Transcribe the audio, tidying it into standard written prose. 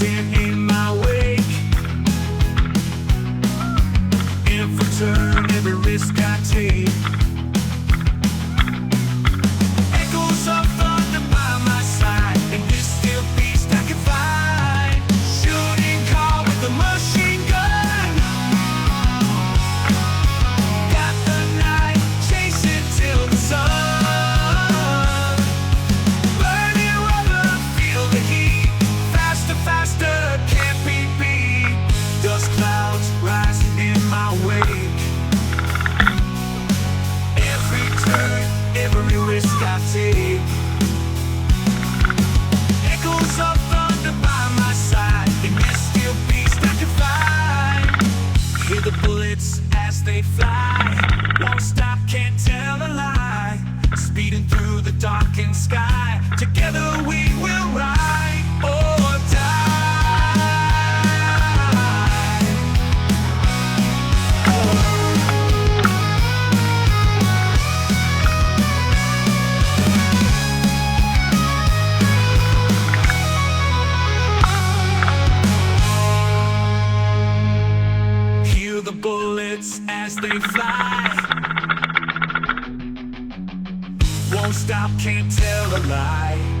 rising in my wake. Every turn, every risk I take. Echoes of thunder by my side, and this still beast I can find. Shooting call with the machine gun. Got the night, chase it till the sun. Burning rubber, feel the heat. Faster, faster, can't be beat. Dust clouds rise in my wake. Every turn, every risk I take. Echoes of thunder by my side, and this still beast I can find. Hear the bullets as they fly. Won't stop, can't tell a lie. Speeding through the darkened sky. Together we will ride or die. Hear the bullets as they fly. Won't stop, can't tell a lie.